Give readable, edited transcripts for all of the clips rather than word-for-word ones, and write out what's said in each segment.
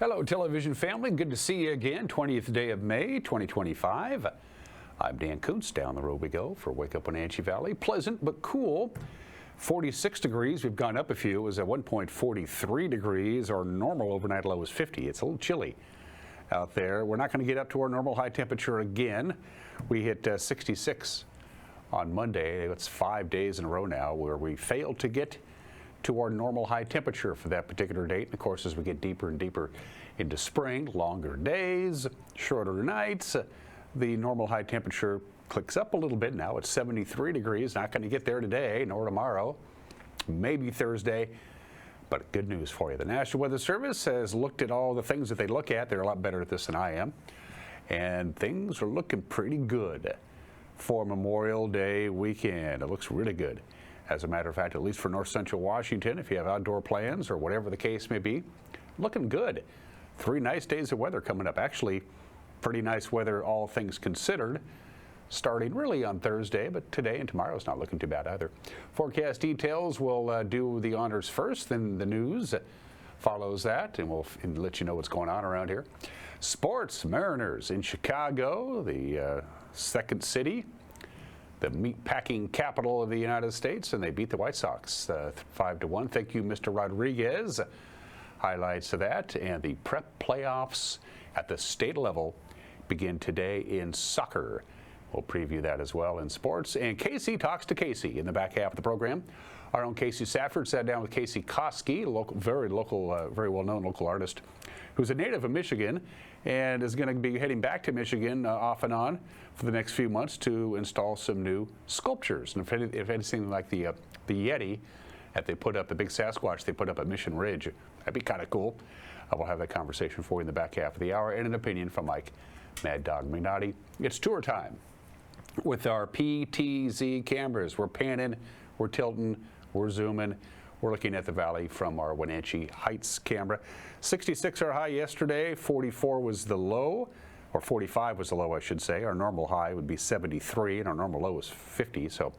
Hello, television family. Good to see you again. 20th day of May, 2025. I'm Dan Kuntz. Down the road we go for Wake Up Wenatchee Valley. Pleasant but cool. 46 degrees. We've gone up a few. It was at one point 43 degrees. Our normal overnight low is 50. It's a little chilly out there. We're not going to get up to our normal high temperature again. We hit 66 on Monday. It's 5 days in a row now where we failed to get to our normal high temperature for that particular date. And of course, as we get deeper and deeper into spring, longer days, shorter nights, the normal high temperature clicks up a little bit. Now it's 73 degrees. Not going to get there today nor tomorrow, maybe Thursday. But good news for you. The National Weather Service has looked at all the things that they look at. They're a lot better at this than I am. And things are looking pretty good for Memorial Day weekend. It looks really good. As a matter of fact, at least for north central Washington, if you have outdoor plans or whatever the case may be, looking good. 3 nice days of weather coming up. Actually, pretty nice weather, all things considered, starting really on Thursday, but today and tomorrow is not looking too bad either. Forecast details, we'll do the honors first, then the news follows that, and we'll let you know what's going on around here. Sports, Mariners in Chicago, the second city, the meat-packing capital of the United States, and they beat the White Sox 5-1. Thank you, Mr. Rodriguez. Highlights of that, and the prep playoffs at the state level begin today in soccer. We'll preview that as well in sports. And Casey talks to Casey in the back half of the program. Our own Casey Safford sat down with Casey Koski, very well-known local artist, who's a native of Michigan and is going to be heading back to Michigan off and on for the next few months to install some new sculptures. And if anything like the Yeti that they put up, the big Sasquatch they put up at Mission Ridge, that'd be kind of cool. We'll have that conversation for you in the back half of the hour, and an opinion from Mike Mad Dog Mignotti. It's tour time with our PTZ cameras. We're panning, we're tilting, we're zooming. We're looking at the valley from our Wenatchee Heights camera. 66 our high yesterday, 44 was the low, or 45 was the low, I should say. Our normal high would be 73, and our normal low was 50, so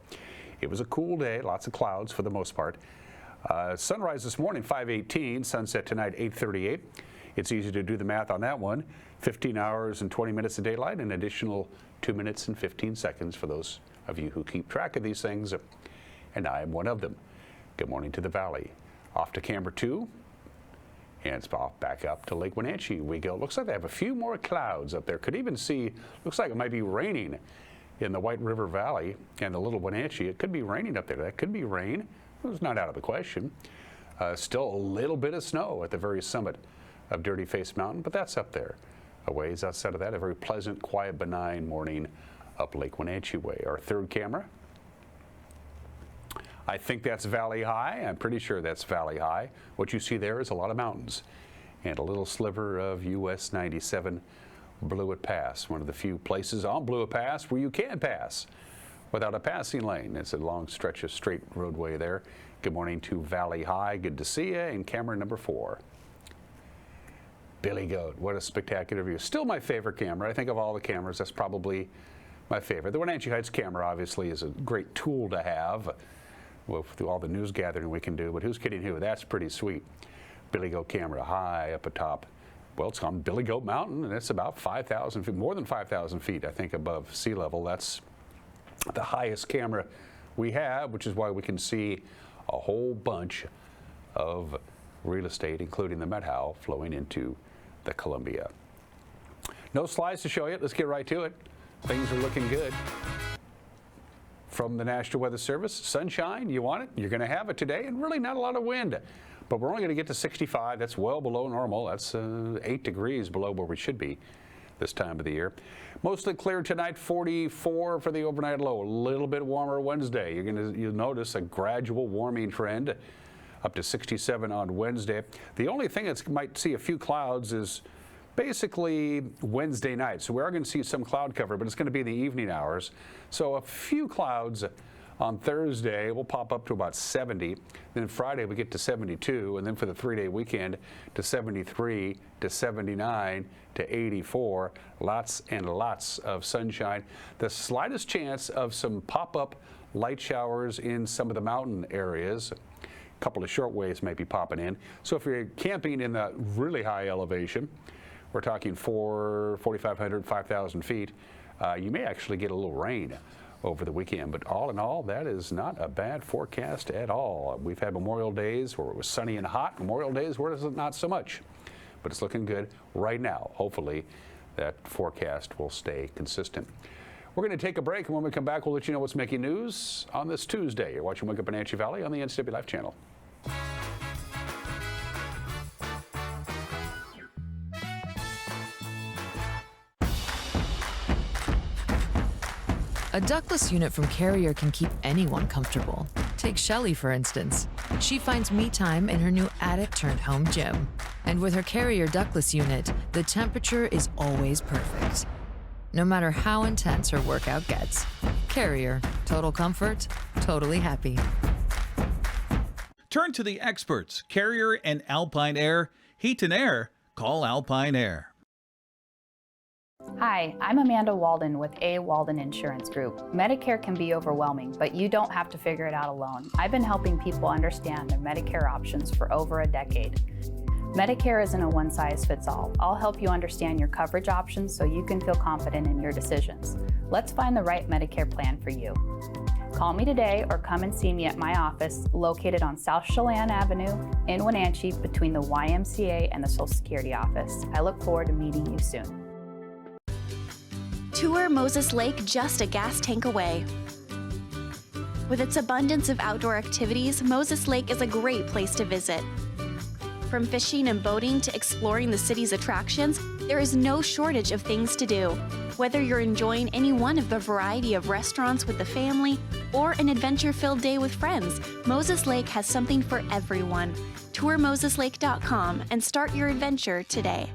it was a cool day, lots of clouds for the most part. Sunrise this morning, 5:18, sunset tonight, 8:38. It's easy to do the math on that one. 15 hours and 20 minutes of daylight, an additional 2 minutes and 15 seconds for those of you who keep track of these things, and I am one of them. Good morning to the valley. Off to camera 2, and it's off back up to Lake Wenatchee we go. Looks like they have a few more clouds up there. Could even see, looks like it might be raining in the White River Valley and the Little Wenatchee. It could be raining up there. That could be rain. It's not out of the question. Still a little bit of snow at the very summit of Dirty Face Mountain, but that's up there. A ways outside of that, a very pleasant, quiet, benign morning up Lake Wenatchee way. Our third camera, I think that's Valley High. I'm pretty sure that's Valley High. What you see there is a lot of mountains and a little sliver of US 97 Blewett Pass, one of the few places on Blewett Pass where you can pass without a passing lane. It's a long stretch of straight roadway there. Good morning to Valley High. Good to see you. And camera number 4. Billy Goat. What a spectacular view. Still my favorite camera. I think of all the cameras, that's probably my favorite. The Wenatchee Heights camera obviously is a great tool to have through all the news gathering we can do, but who's kidding who? That's pretty sweet. Billy Goat camera high up atop. Well, it's on Billy Goat Mountain, and it's about 5,000 feet, more than 5,000 feet, I think, above sea level. That's the highest camera we have, which is why we can see a whole bunch of real estate, including the Met How, flowing into the Columbia. No slides to show you. Let's get right to it. Things are looking good. From the National Weather Service, sunshine, you want it, you're going to have it today, and really not a lot of wind. But we're only going to get to 65. That's well below normal. That's 8 degrees below where we should be this time of the year. Mostly clear tonight, 44 for the overnight low. A little bit warmer Wednesday. You'll notice a gradual warming trend up to 67 on Wednesday. The only thing that might see a few clouds is basically Wednesday night. So we are going to see some cloud cover, but it's going to be in the evening hours. So a few clouds on Thursday will pop up to about 70. Then Friday we get to 72, and then for the 3-day weekend to 73 to 79 to 84. Lots and lots of sunshine. The slightest chance of some pop-up light showers in some of the mountain areas. A couple of short waves may be popping in. So if you're camping in the really high elevation, we're talking 4,500, 5,000 feet, you may actually get a little rain over the weekend. But all in all, that is not a bad forecast at all. We've had Memorial Days where it was sunny and hot, Memorial Days where it's not so much. But it's looking good right now. Hopefully that forecast will stay consistent. We're going to take a break, and when we come back, we'll let you know what's making news on this Tuesday. You're watching Wake Up Wenatchee Valley on the NCWLIFE channel. A ductless unit from Carrier can keep anyone comfortable. Take Shelly, for instance. She finds me time in her new attic-turned-home gym. And with her Carrier ductless unit, the temperature is always perfect. No matter how intense her workout gets. Carrier. Total comfort, totally happy. Turn to the experts, Carrier and Alpine Air. Heat and air, call Alpine Air. Hi, I'm Amanda Walden with A. Walden Insurance Group. Medicare can be overwhelming, but you don't have to figure it out alone. I've been helping people understand their Medicare options for over a decade. Medicare isn't a one-size-fits-all. I'll help you understand your coverage options so you can feel confident in your decisions. Let's find the right Medicare plan for you. Call me today or come and see me at my office located on South Chelan Avenue in Wenatchee between the YMCA and the Social Security office. I look forward to meeting you soon. Tour Moses Lake just a gas tank away. With its abundance of outdoor activities, Moses Lake is a great place to visit. From fishing and boating to exploring the city's attractions, there is no shortage of things to do. Whether you're enjoying any one of the variety of restaurants with the family or an adventure-filled day with friends, Moses Lake has something for everyone. Tour moseslake.com and start your adventure today.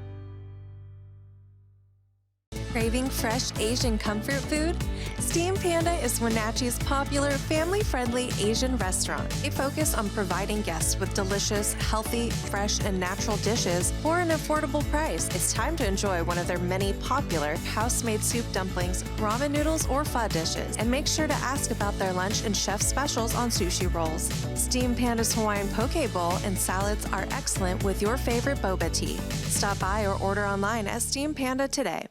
Craving fresh Asian comfort food? Steam Panda is Wenatchee's popular, family-friendly Asian restaurant. They focus on providing guests with delicious, healthy, fresh, and natural dishes for an affordable price. It's time to enjoy one of their many popular house-made soup dumplings, ramen noodles, or pho dishes. And make sure to ask about their lunch and chef specials on sushi rolls. Steam Panda's Hawaiian poke bowl and salads are excellent with your favorite boba tea. Stop by or order online at Steam Panda today.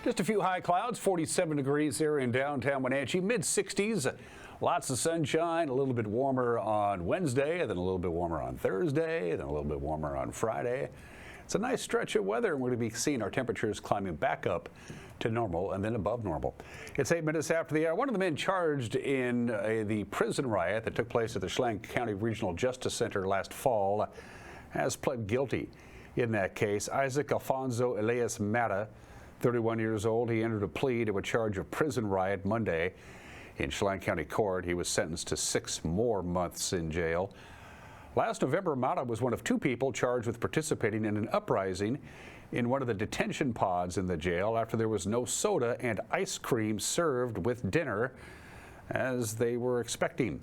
Just a few high clouds, 47 degrees here in downtown Wenatchee, mid-60s. Lots of sunshine, a little bit warmer on Wednesday, then a little bit warmer on Thursday, then a little bit warmer on Friday. It's a nice stretch of weather, and we're going to be seeing our temperatures climbing back up to normal and then above normal. It's 8 minutes after the hour. One of the men charged in the prison riot that took place at the Chelan County Regional Justice Center last fall has pled guilty. In that case, Isaac Alfonso Elias Mata, 31 years old, he entered a plea to a charge of prison riot Monday in Chelan County Court. He was sentenced to 6 more months in jail. Last November, Mata was one of 2 people charged with participating in an uprising in one of the detention pods in the jail after there was no soda and ice cream served with dinner as they were expecting.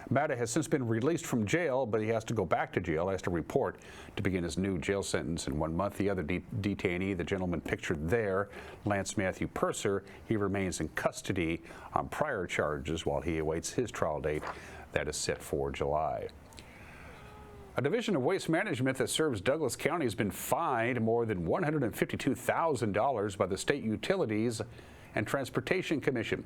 Mata has since been released from jail, but he has to go back to jail, has to report to begin his new jail sentence in 1 month. The other detainee, the gentleman pictured there, Lance Matthew Purser, he remains in custody on prior charges while he awaits his trial date that is set for July. A division of waste management that serves Douglas County has been fined more than $152,000 by the State Utilities and Transportation Commission.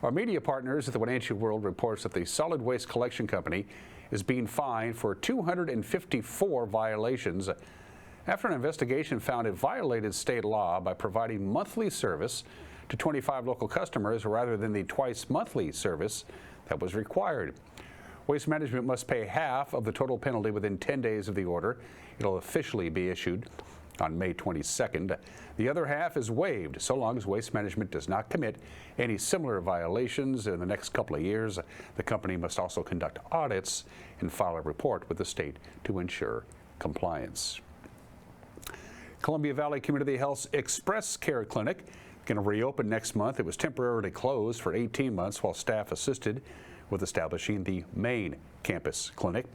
Our media partners at the Wenatchee World reports that the Solid Waste Collection Company is being fined for 254 violations after an investigation found it violated state law by providing monthly service to 25 local customers rather than the twice monthly service that was required. Waste Management must pay half of the total penalty within 10 days of the order. It'll officially be issued on May 22nd. The other half is waived so long as Waste Management does not commit any similar violations in the next couple of years. The company must also conduct audits and file a report with the state to ensure compliance. Columbia Valley Community Health's Express Care Clinic going to reopen next month. It was temporarily closed for 18 months while staff assisted with establishing the main campus clinic.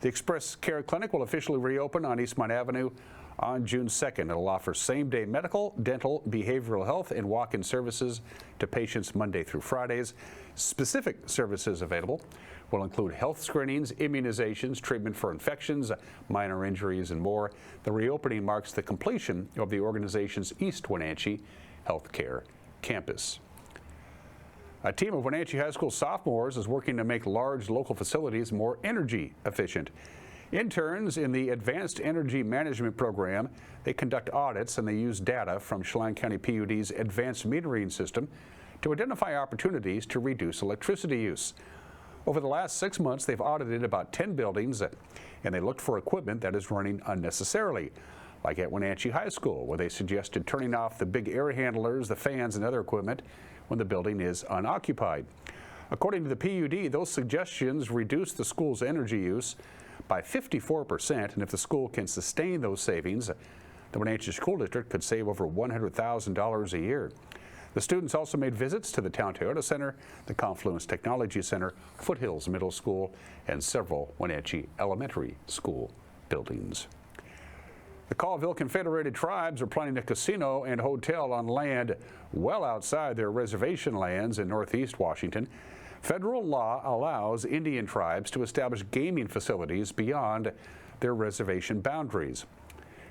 The Express Care Clinic will officially reopen on Eastmont Avenue on June 2nd. It'll offer same-day medical, dental, behavioral health, and walk-in services to patients Monday through Fridays. Specific services available will include health screenings, immunizations, treatment for infections, minor injuries, and more. The reopening marks the completion of the organization's East Wenatchee Healthcare Campus. A team of Wenatchee High School sophomores is working to make large local facilities more energy efficient. Interns in the Advanced Energy Management Program, they conduct audits and they use data from Chelan County PUD's advanced metering system to identify opportunities to reduce electricity use. Over the last 6 months, they've audited about 10 buildings and they looked for equipment that is running unnecessarily, like at Wenatchee High School, where they suggested turning off the big air handlers, the fans, and other equipment when the building is unoccupied. According to the PUD, those suggestions reduce the school's energy use by 54%, and if the school can sustain those savings, the Wenatchee School District could save over $100,000 a year. The students also made visits to the Town Toyota Center, the Confluence Technology Center, Foothills Middle School, and several Wenatchee Elementary School buildings. The Colville Confederated Tribes are planning a casino and hotel on land well outside their reservation lands in northeast Washington. Federal law allows Indian tribes to establish gaming facilities beyond their reservation boundaries.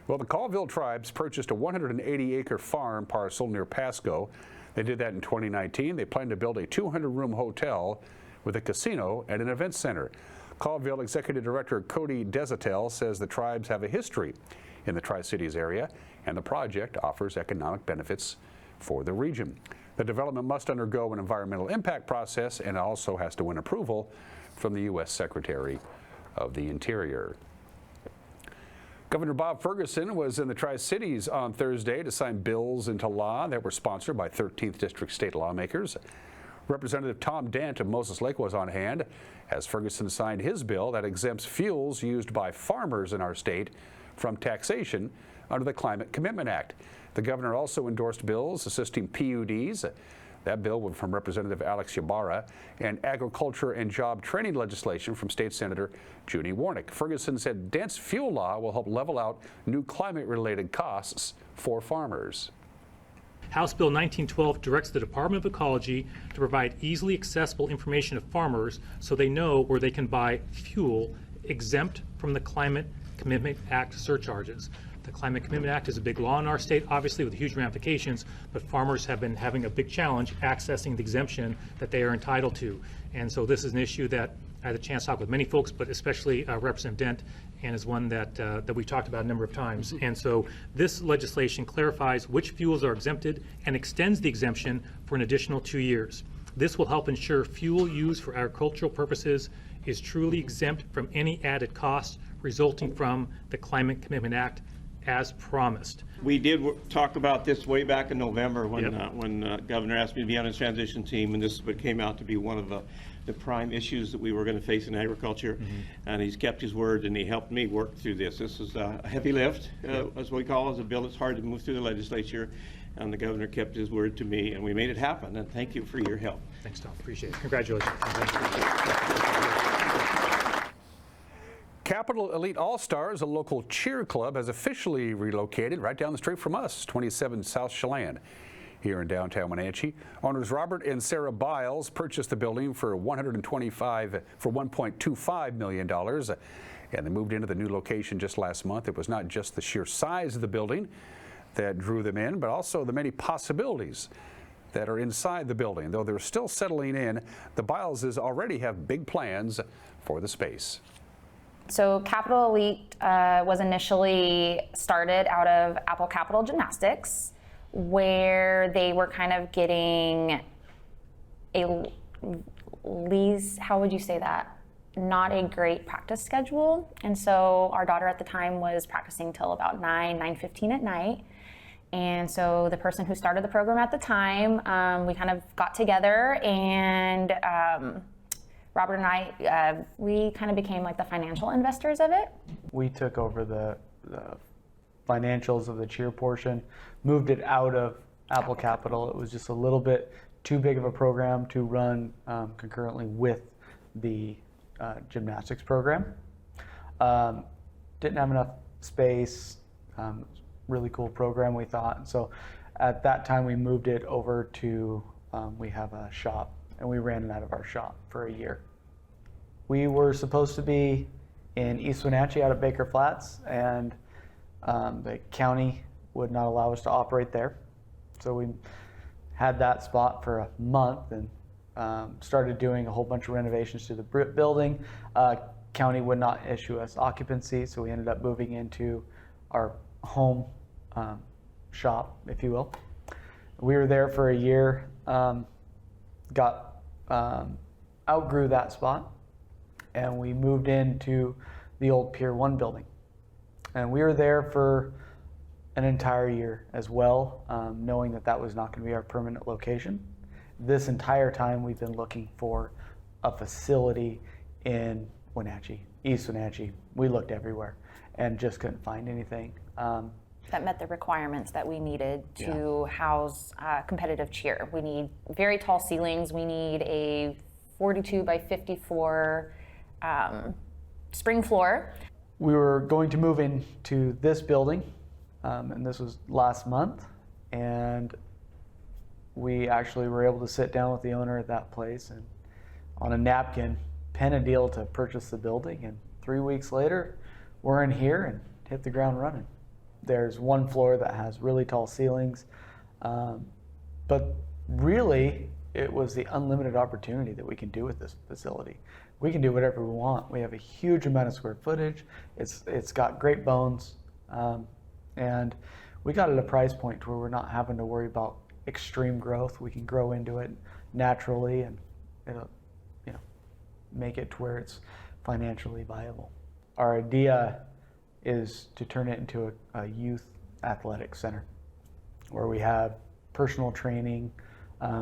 Well, the Colville tribes purchased a 180-acre farm parcel near Pasco. They did that in 2019. They plan to build a 200-room hotel with a casino and an event center. Colville Executive Director Cody Desatel says the tribes have a history in the Tri-Cities area, and the project offers economic benefits for the region. The development must undergo an environmental impact process and also has to win approval from the U.S. Secretary of the Interior. Governor Bob Ferguson was in the Tri-Cities on Thursday to sign bills into law that were sponsored by 13th District state lawmakers. Representative Tom Dent of Moses Lake was on hand as Ferguson signed his bill that exempts fuels used by farmers in our state from taxation under the Climate Commitment Act. The governor also endorsed bills assisting PUDs. That bill was from Representative Alex Ybarra, and agriculture and job training legislation from State Senator Judy Warnick. Ferguson said Dent's fuel law will help level out new climate-related costs for farmers. House Bill 1912 directs the Department of Ecology to provide easily accessible information to farmers so they know where they can buy fuel exempt from the Climate Commitment Act surcharges. The Climate Commitment Act is a big law in our state, obviously with huge ramifications, but farmers have been having a big challenge accessing the exemption that they are entitled to. And so this is an issue that I had a chance to talk with many folks, but especially Representative Dent, and is one that we talked about a number of times. And so this legislation clarifies which fuels are exempted and extends the exemption for an additional 2 years. This will help ensure fuel used for agricultural purposes is truly exempt from any added costs resulting from the Climate Commitment Act as promised. We did talk about this way back in November when Governor asked me to be on his transition team, and this is what came out to be one of the prime issues that we were going to face in agriculture. And he's kept his word, and he helped me work through this. This is a heavy lift, as we call it. It's a bill that's hard to move through the legislature, and the governor kept his word to me, and we made it happen. And thank you for your help. Thanks, Tom. Appreciate it. Congratulations. Capital Elite All-Stars, a local cheer club, has officially relocated right down the street from us, 27 South Chelan, here in downtown Wenatchee. Owners Robert and Sarah Biles purchased the building for $1.25 million, and they moved into the new location just last month. It was not just the sheer size of the building that drew them in, but also the many possibilities that are inside the building. Though they're still settling in, the Bileses already have big plans for the space. So Capital Elite was initially started out of Apple Capital Gymnastics, where they were kind of getting a how would you say that? Not a great practice schedule. And so our daughter at the time was practicing till about 9:15 at night. And so the person who started the program at the time, we kind of got together, and Robert and I, we kind of became like the financial investors of it. We took over the financials of the cheer portion, moved it out of Apple Capital. It was just a little bit too big of a program to run concurrently with the gymnastics program. Didn't have enough space. Really cool program, we thought. And so at that time, we moved it over to, we have a shop, and we ran it out of our shop for a year. We were supposed to be in East Wenatchee out at Baker Flats, and the county would not allow us to operate there. So we had that spot for a month and started doing a whole bunch of renovations to the building. County would not issue us occupancy, so we ended up moving into our home shop, if you will. We were there for a year, outgrew that spot, and we moved into the old Pier 1 building. And we were there for an entire year as well, knowing that that was not going to be our permanent location. This entire time we've been looking for a facility in Wenatchee, East Wenatchee. We looked everywhere and just couldn't find anything. That met the requirements that we needed to house competitive cheer. We need very tall ceilings. We need a 42 by 54 spring floor. We were going to move into this building, and this was last month, and we actually were able to sit down with the owner at that place and on a napkin pen a deal to purchase the building, and 3 weeks later we're in here and hit the ground running. There's one floor that has really tall ceilings, but really it was the unlimited opportunity that we can do with this facility. We can do whatever we want. We have a huge amount of square footage. It's got great bones, and we got at a price point where we're not having to worry about extreme growth. We can grow into it naturally, and it'll, make it to where it's financially viable. Our idea is to turn it into a youth athletic center where we have personal training.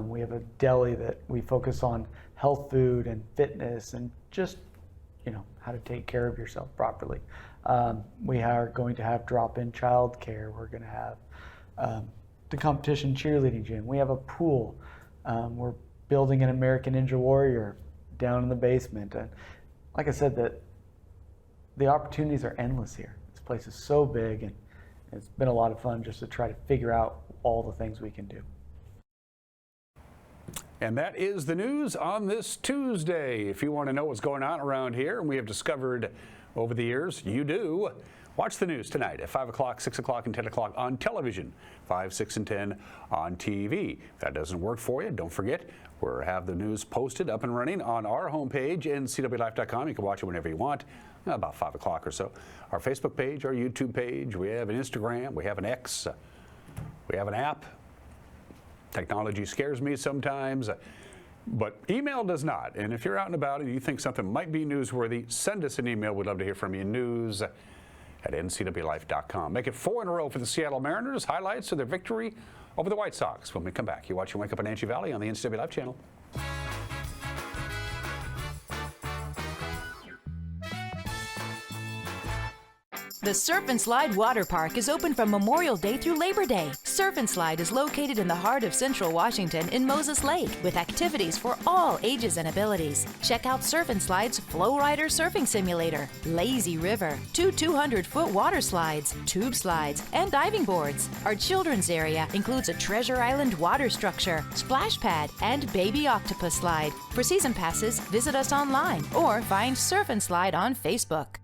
We have a deli that we focus on health food and fitness and just, how to take care of yourself properly. We are going to have drop-in child care. We're going to have the competition cheerleading gym. We have a pool. We're building an American Ninja Warrior down in the basement. And like I said, the opportunities are endless here. This place is so big, and it's been a lot of fun just to try to figure out all the things we can do. And that is the news on this Tuesday. If you want to know what's going on around here, and we have discovered over the years, you do, watch the news tonight at 5 o'clock, 6 o'clock, and 10 o'clock on television, 5, 6, and 10 on TV. If that doesn't work for you, don't forget, we'll have the news posted up and running on our homepage, NCWLIFE.com. You can watch it whenever you want, about 5 o'clock or so. Our Facebook page, our YouTube page, we have an Instagram, we have an X, we have an app. Technology scares me sometimes, but email does not. And if you're out and about and you think something might be newsworthy, send us an email. We'd love to hear from you. News at NCWLIFE.com. Make it 4 in a row for the Seattle Mariners. Highlights of their victory over the White Sox when we come back. You're watching Wake Up in Wenatchee Valley on the NCWLIFE channel. The Surf and Slide Water Park is open from Memorial Day through Labor Day. Surf and Slide is located in the heart of Central Washington in Moses Lake with activities for all ages and abilities. Check out Surf and Slide's Flow Rider Surfing Simulator, Lazy River, 2 200-foot water slides, tube slides, and diving boards. Our children's area includes a Treasure Island water structure, splash pad, and baby octopus slide. For season passes, visit us online or find Surf and Slide on Facebook.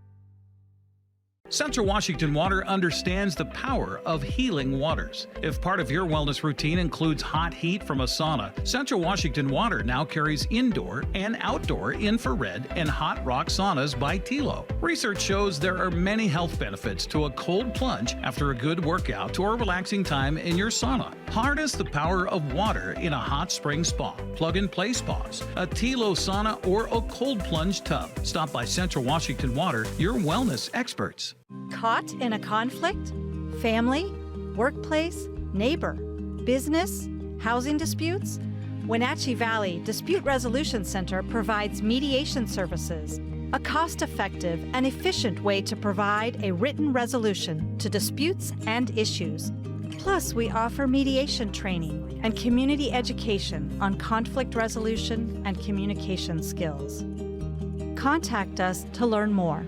Central Washington Water understands the power of healing waters. If part of your wellness routine includes hot heat from a sauna, Central Washington Water now carries indoor and outdoor infrared and hot rock saunas by Tilo. Research shows there are many health benefits to a cold plunge after a good workout or relaxing time in your sauna. Harness the power of water in a hot spring spa, plug-and-play spas, a Tilo sauna, or a cold plunge tub. Stop by Central Washington Water, your wellness experts. Caught in a conflict? Family? Workplace? Neighbor? Business? Housing disputes? Wenatchee Valley Dispute Resolution Center provides mediation services, a cost-effective and efficient way to provide a written resolution to disputes and issues. Plus, we offer mediation training and community education on conflict resolution and communication skills. Contact us to learn more.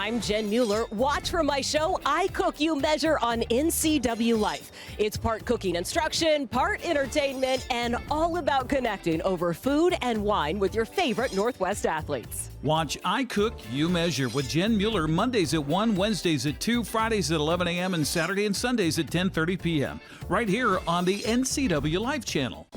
I'm Jen Mueller. Watch for my show, I Cook, You Measure on NCWLIFE. It's part cooking instruction, part entertainment, and all about connecting over food and wine with your favorite Northwest athletes. Watch I Cook, You Measure with Jen Mueller Mondays at 1, Wednesdays at 2, Fridays at 11 a.m., and Saturday and Sundays at 10:30 p.m. right here on the NCWLIFE channel.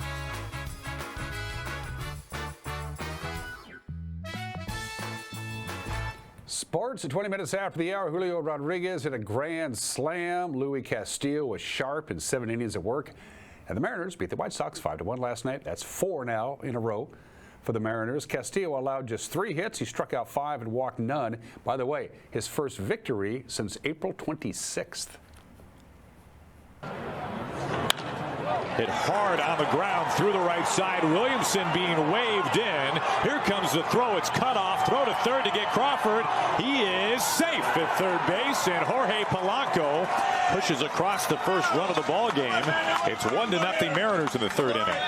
Sports at 20 minutes after the hour. Julio Rodriguez hit a grand slam. Luis Castillo was sharp in 7 innings of work. And the Mariners beat the White Sox 5-1 last night. That's 4 now in a row for the Mariners. Castillo allowed just 3 hits. He struck out 5 and walked none. By the way, his first victory since April 26th. Hit hard on the ground through the right side. Williamson being waved in. Here comes the throw. It's cut off. Throw to third to get Crawford. He is safe at third base, and Jorge Polanco pushes across the first run of the ball game. It's 1-0 Mariners in the 3rd inning.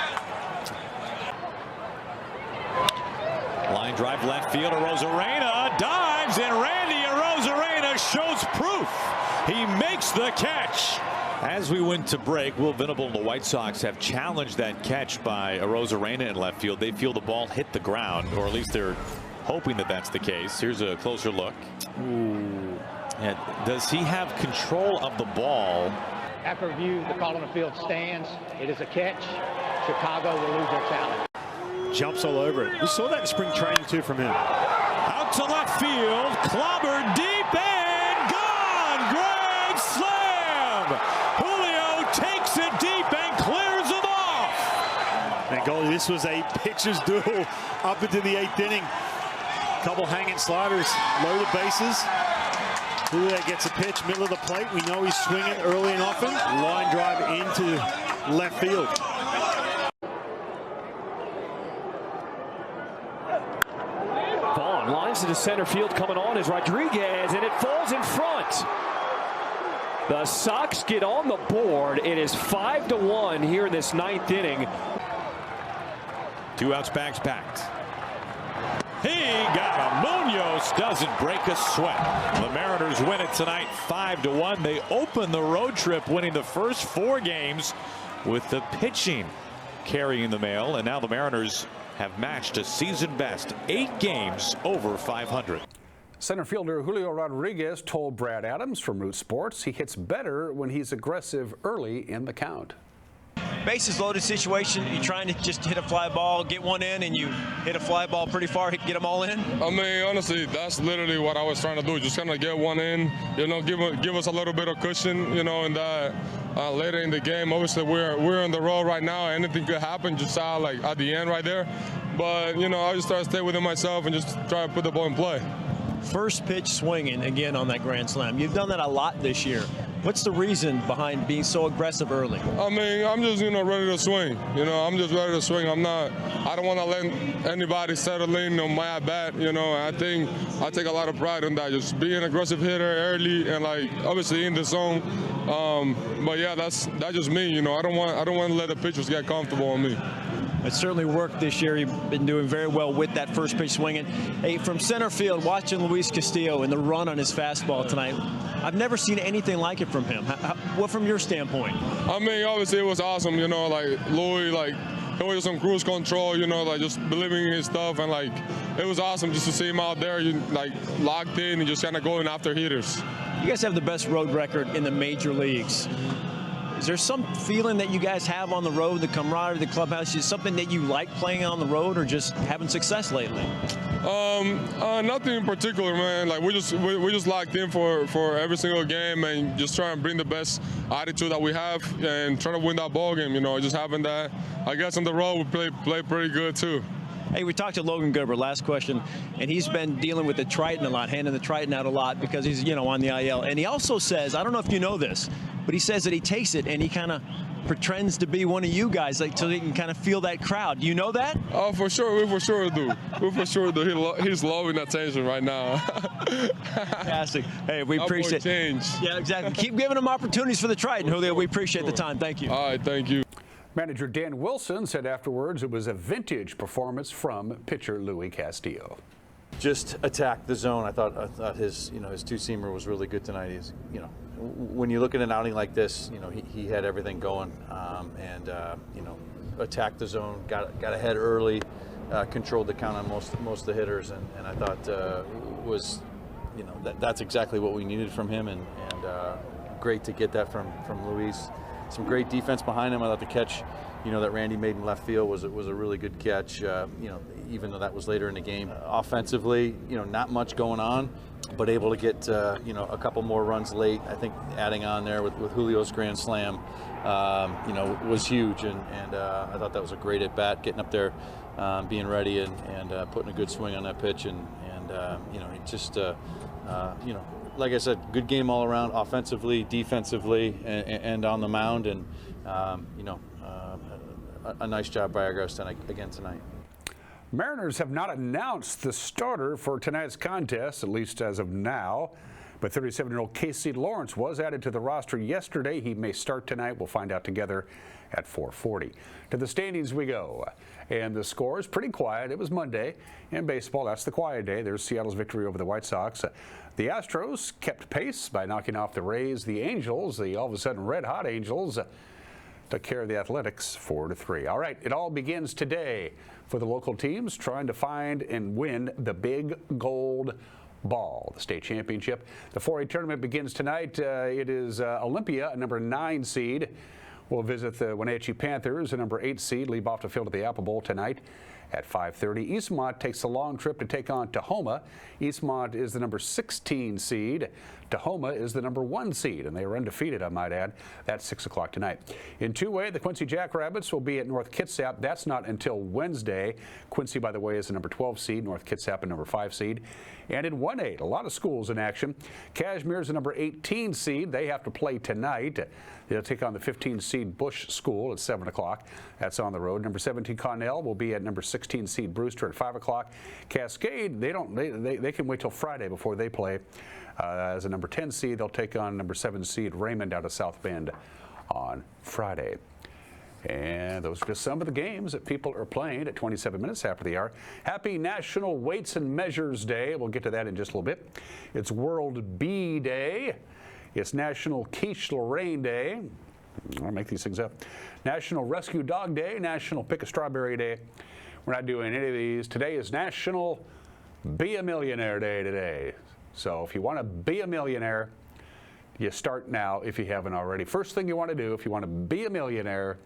Line drive left field. Arozarena dives, and Randy Arozarena shows proof. He makes the catch. As we went to break, Will Venable and the White Sox have challenged that catch by Arozarena in left field. They feel the ball hit the ground, or at least they're hoping that that's the case. Here's a closer look. Ooh. And does he have control of the ball? After review, the call on the field stands. It is a catch. Chicago will lose their talent. Jumps all over it. We saw that in spring training too from him. Out to left field, clobbered deep and gone. Grand slam. Julio takes it deep and clears them off. And Goldie, this was a pitcher's duel up into the 8th inning. Couple hanging sliders, low the bases. Julio gets a pitch, middle of the plate. We know he's swinging early and often. Line drive into left field. Vaughn lines to the center field, coming on is Rodriguez, and it falls in front. The Sox get on the board. It is 5-1 here in this 9th inning. 2 outs, bags packed. He got a Munoz, doesn't break a sweat. The Mariners win it tonight 5-1. They open the road trip winning the first 4 games with the pitching carrying the mail, and now the Mariners have matched a season best 8 games over 500. Center fielder Julio Rodriguez told Brad Adams from Root Sports he hits better when he's aggressive early in the count. Bases loaded situation, you're trying to just hit a fly ball, get one in, and you hit a fly ball pretty far, get them all in? I mean, honestly, that's literally what I was trying to do, just kind of get one in, you know, give us a little bit of cushion, you know, and that later in the game, obviously we're on the road right now. Anything could happen, just saw like at the end right there. But, you know, I just try to stay within myself and just try to put the ball in play. First pitch swinging again on that grand slam. You've done that a lot this year. What's the reason behind being so aggressive early? I mean, I'm just, you know, ready to swing. You know, I'm just ready to swing. I don't want to let anybody settle in on my at bat, you know. I think I take a lot of pride in that, just being an aggressive hitter early and, like, obviously in the zone. But yeah, that's just me, you know. I don't want to let the pitchers get comfortable on me. It certainly worked this year. You've been doing very well with that first pitch swinging. Hey, from center field, watching Luis Castillo and the run on his fastball tonight, I've never seen anything like it from him. What from your standpoint? I mean, obviously it was awesome, you know, like Louis, like he was on cruise control, you know, like just believing in his stuff, and like it was awesome just to see him out there, like locked in and just kind of going after hitters. You guys have the best road record in the major leagues. Is there some feeling that you guys have on the road, the camaraderie, the clubhouse? Is something that you like playing on the road, or just having success lately? Nothing in particular, man. Like we just locked in for every single game and just trying to bring the best attitude that we have and trying to win that ball game. You know, just having that. I guess on the road we play pretty good too. Hey, we talked to Logan Gerber, last question, and he's been dealing with the Triton a lot, handing the Triton out a lot because he's, you know, on the IL. And he also says, I don't know if you know this, but he says that he takes it and he kind of pretends to be one of you guys, like, so he can kind of feel that crowd. Do you know that? Oh, for sure. We for sure do. We for sure do. He's loving attention right now. Fantastic. Hey, we appreciate it. Yeah, exactly. Keep giving him opportunities for the Triton, Julio. We appreciate the time. Thank you. All right, thank you. Manager Dan Wilson said afterwards it was a vintage performance from pitcher Luis Castillo. just attacked the zone. I thought his his two-seamer was really good tonight. He's when you look at an outing like this, he had everything going, and attacked the zone, got ahead early, controlled the count on most of the hitters, and I thought was that's exactly what we needed from him, and great to get that from Luis. Some great defense behind him. I thought the catch that Randy made in left field was a really good catch. Even though that was later in the game. Offensively, not much going on, but able to get a couple more runs late. I think adding on there with Julio's grand slam, was huge, and I thought that was a great at bat, getting up there, being ready, and putting a good swing on that pitch, and just like I said, good game all around, offensively, defensively, and on the mound, and a nice job by our guys again tonight. Mariners have not announced the starter for tonight's contest, at least as of now. But 37-year-old Casey Lawrence was added to the roster yesterday. He may start tonight. We'll find out together at 4:40. To the standings we go. And the score is pretty quiet. It was Monday. In baseball, that's the quiet day. There's Seattle's victory over the White Sox. The Astros kept pace by knocking off the Rays. The Angels, the all of a sudden red-hot Angels, took care of the Athletics 4-3. All right, it all begins today for the local teams trying to find and win the big gold ball, the state championship. The 4A tournament begins tonight. It is Olympia, a number 9 seed. Will visit the Wenatchee Panthers, a number 8 seed, leave off the field at the Apple Bowl tonight at 5:30. Eastmont takes a long trip to take on Tahoma. Eastmont is the number 16 seed. Tahoma is the number 1 seed, and they are undefeated, I might add. That's 6 o'clock tonight. In 2A, the Quincy Jackrabbits will be at North Kitsap. That's not until Wednesday. Quincy, by the way, is the number 12 seed. North Kitsap, a number 5 seed. And in 1A, a lot of schools in action. Cashmere is the number 18 seed. They have to play tonight. They'll take on the 15 seed Bush School at 7 o'clock. That's on the road. Number 17 Connell will be at number 16 seed Brewster at 5 o'clock. Cascade, they can wait till Friday before they play. As a number 10 seed, they'll take on number 7 seed Raymond out of South Bend on Friday. And those are just some of the games that people are playing at 27 minutes after the hour. Happy National Weights and Measures Day. We'll get to that in just a little bit. It's World Bee Day. It's National Quiche Lorraine Day. I'll make these things up. National Rescue Dog Day. National Pick a Strawberry Day. We're not doing any of these. Today is National Be a Millionaire Day today. So if you want to be a millionaire, you start now if you haven't already. First thing you want to do if you want to be a millionaire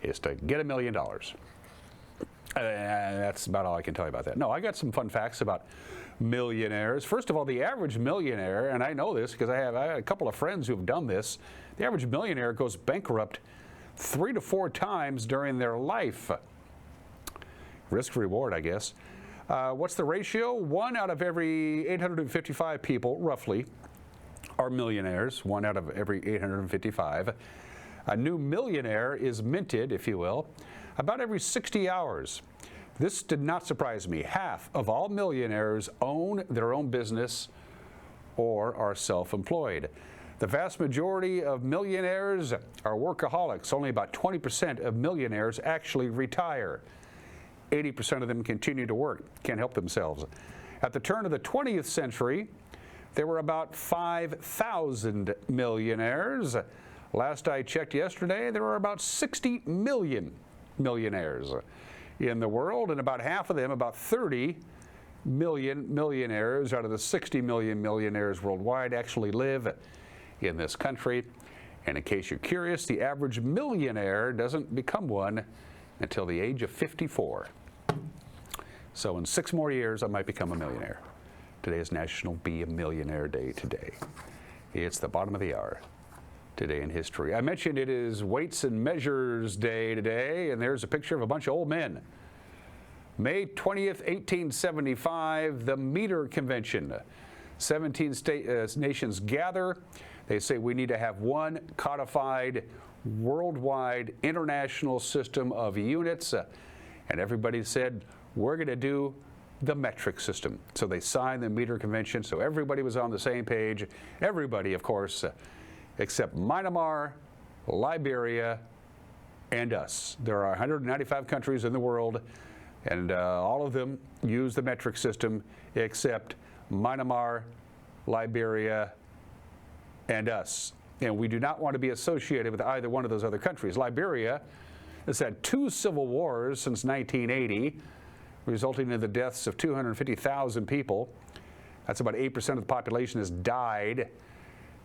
is to get $1 million. And that's about all I can tell you about that. No, I got some fun facts about millionaires. First of all, the average millionaire, and I know this because I have a couple of friends who've done this, the average millionaire goes bankrupt 3 to 4 times during their life. Risk reward, I guess. What's the ratio? 1 out of every 855 people, roughly, are millionaires. 1 out of every 855. A new millionaire is minted, if you will, about every 60 hours. This did not surprise me. Half of all millionaires own their own business or are self-employed. The vast majority of millionaires are workaholics. Only about 20% of millionaires actually retire. 80% of them continue to work, can't help themselves. At the turn of the 20th century, there were about 5,000 millionaires. Last I checked yesterday, there are about 60 million millionaires in the world, and about half of them, about 30 million millionaires out of the 60 million millionaires worldwide actually live in this country. And in case you're curious, the average millionaire doesn't become one until the age of 54. So in 6 more years, I might become a millionaire. Today is National Be a Millionaire Day today. It's the bottom of the hour. Today in history. I mentioned it is Weights and Measures Day today, and there's a picture of a bunch of old men. May 20th, 1875, the Meter Convention. 17 nations gather. They say we need to have one codified, worldwide, international system of units. And everybody said, we're going to do the metric system. So they signed the Meter Convention, so everybody was on the same page. Everybody, of course, except Myanmar, Liberia, and us. There are 195 countries in the world. And all of them use the metric system except Myanmar, Liberia, and us. And we do not want to be associated with either one of those other countries. Liberia has had 2 civil wars since 1980, resulting in the deaths of 250,000 people. That's about 8% of the population has died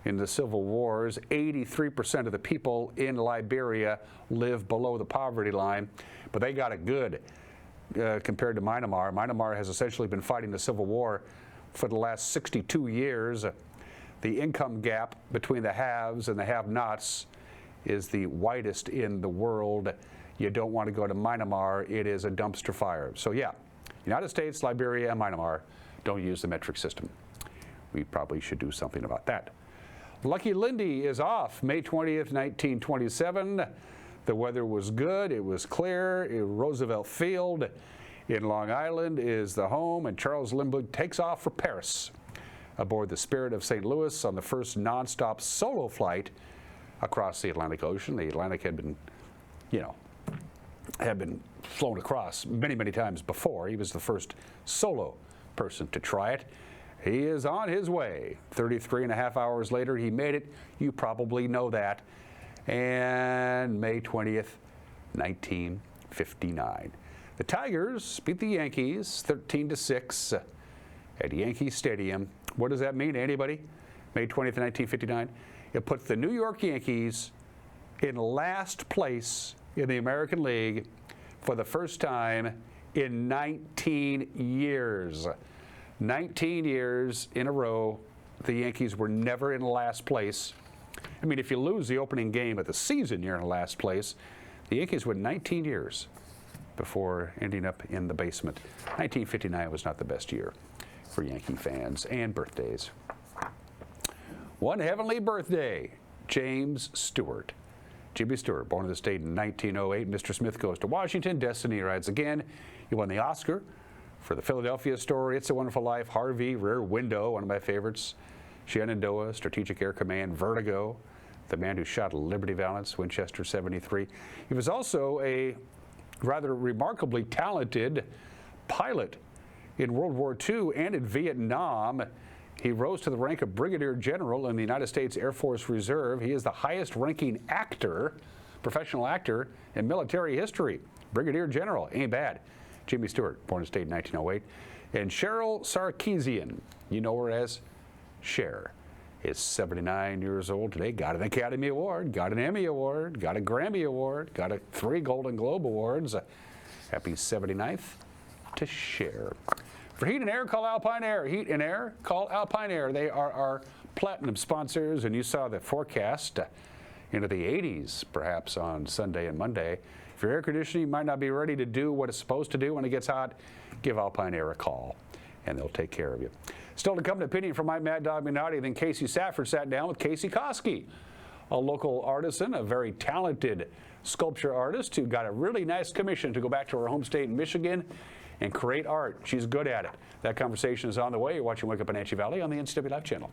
in the civil wars. 83% of the people in Liberia live below the poverty line, but they got it good compared to Myanmar. Myanmar has essentially been fighting the civil war for the last 62 years. The income gap between the haves and the have-nots is the widest in the world. You don't want to go to Myanmar. It is a dumpster fire. So yeah, United States, Liberia, and Myanmar don't use the metric system. We probably should do something about that. Lucky Lindy is off May 20th, 1927. The weather was good. It was clear. Roosevelt Field in Long Island is the home, and Charles Lindbergh takes off for Paris aboard the Spirit of St. Louis on the first nonstop solo flight across the Atlantic Ocean. The Atlantic had been, had been flown across many, many times before. He was the first solo person to try it. He is on his way. 33 and a half hours later, he made it. You probably know that. And May 20th, 1959. The Tigers beat the Yankees 13-6 at Yankee Stadium. What does that mean to anybody? May 20th, 1959. It puts the New York Yankees in last place in the American League for the first time in 19 years. 19 years in a row, the Yankees were never in last place. I mean, if you lose the opening game of the season, you're in last place. The Yankees went 19 years before ending up in the basement. 1959 was not the best year for Yankee fans and birthdays. One heavenly birthday, James Stewart. Jimmy Stewart, born in the state in 1908. Mr. Smith Goes to Washington. Destiny Rides Again. He won the Oscar for the Philadelphia Story, It's a Wonderful Life, Harvey, Rear Window, one of my favorites, Shenandoah, Strategic Air Command, Vertigo, The Man Who Shot Liberty Valance, Winchester 73. He was also a rather remarkably talented pilot in World War II and in Vietnam. He rose to the rank of Brigadier General in the United States Air Force Reserve. He is the highest ranking actor, professional actor, in military history. Brigadier General, ain't bad. Jimmy Stewart, born in the state in 1908. And Cheryl Sarkeesian, you know her as Cher, is 79 years old today. Got an Academy Award, got an Emmy Award, got a Grammy Award, got 3 Golden Globe Awards. Happy 79th to Cher. For Heat and Air, call Alpine Air. Heat and Air, call Alpine Air. They are our platinum sponsors, and you saw the forecast into the 80s perhaps on Sunday and Monday. If your air conditioning might not be ready to do what it's supposed to do when it gets hot, give Alpine Air a call, and they'll take care of you. Still to come, an opinion from my Mad Dog Minotti. Then Casey Safford sat down with Casey Koski, a local artisan, a very talented sculpture artist who got a really nice commission to go back to her home state in Michigan and create art. She's good at it. That conversation is on the way. You're watching Wake Up Wenatchee Valley on the NCWLIFE channel.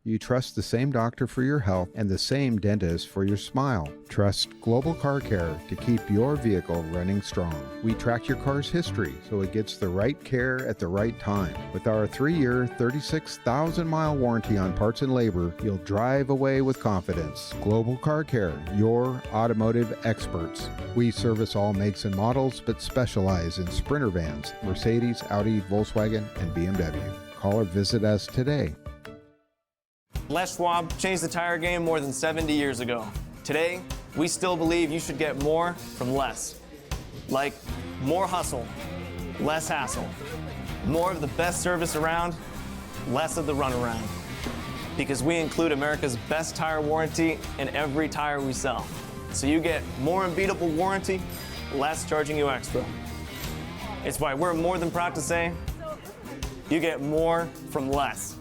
You trust the same doctor for your health and the same dentist for your smile. Trust Global Car Care to keep your vehicle running strong. We track your car's history so it gets the right care at the right time. With our 3-year, 36,000-mile warranty on parts and labor, you'll drive away with confidence. Global Car Care, your automotive experts. We service all makes and models, but specialize in Sprinter vans, Mercedes, Audi, Volkswagen, and BMW. Call or visit us today. Les Schwab changed the tire game more than 70 years ago. Today, we still believe you should get more from less. Like more hustle, less hassle. More of the best service around, less of the runaround. Because we include America's best tire warranty in every tire we sell. So you get more unbeatable warranty, less charging you extra. It's why we're more than proud to say, you get more from less.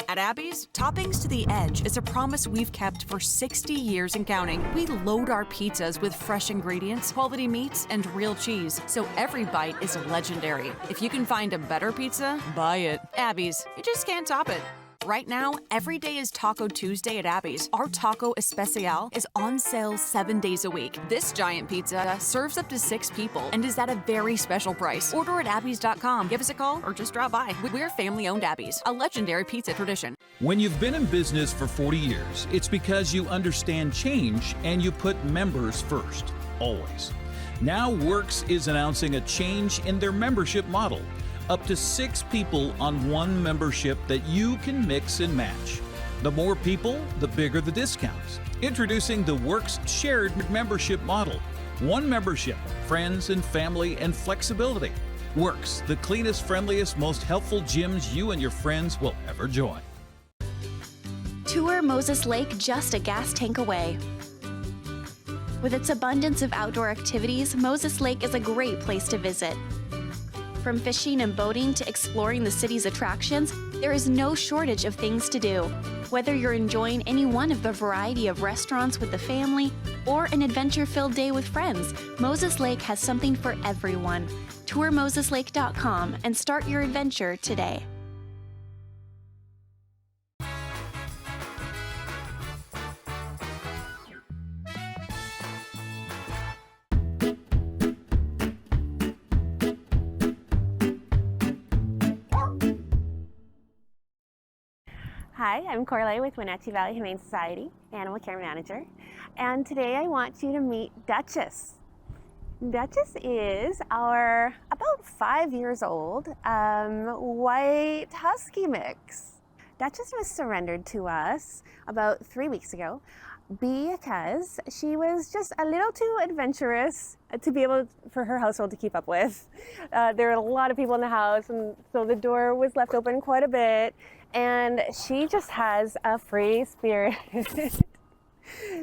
At Abby's, Toppings to the Edge is a promise we've kept for 60 years and counting. We load our pizzas with fresh ingredients, quality meats, and real cheese, so every bite is legendary. If you can find a better pizza, buy it. Abby's, you just can't top it. Right now, every day is Taco Tuesday at Abby's. Our Taco Especial is on sale 7 days a week. This giant pizza serves up to 6 people and is at a very special price. Order at abbys.com. Give us a call or just drop by. We're family-owned Abby's, a legendary pizza tradition. When you've been in business for 40 years, it's because you understand change and you put members first, always. Now Works is announcing a change in their membership model. Up to 6 people on one membership that you can mix and match. The more people, the bigger the discounts. Introducing the Works shared membership model. One membership, friends and family and flexibility. Works, the cleanest, friendliest, most helpful gyms you and your friends will ever join. Tour Moses Lake just a gas tank away. With its abundance of outdoor activities, Moses Lake is a great place to visit. From fishing and boating to exploring the city's attractions, there is no shortage of things to do. Whether you're enjoying any one of the variety of restaurants with the family or an adventure-filled day with friends, Moses Lake has something for everyone. Tour moseslake.com and start your adventure today. Hi, I'm Corley with Wenatchee Valley Humane Society, Animal Care Manager, and today I want you to meet Duchess. Duchess is our about 5 years old white husky mix. Duchess was surrendered to us about 3 weeks ago because she was just a little too adventurous to be able for her household to keep up with. There were a lot of people in the house, and so the door was left open quite a bit. And she just has a free spirit.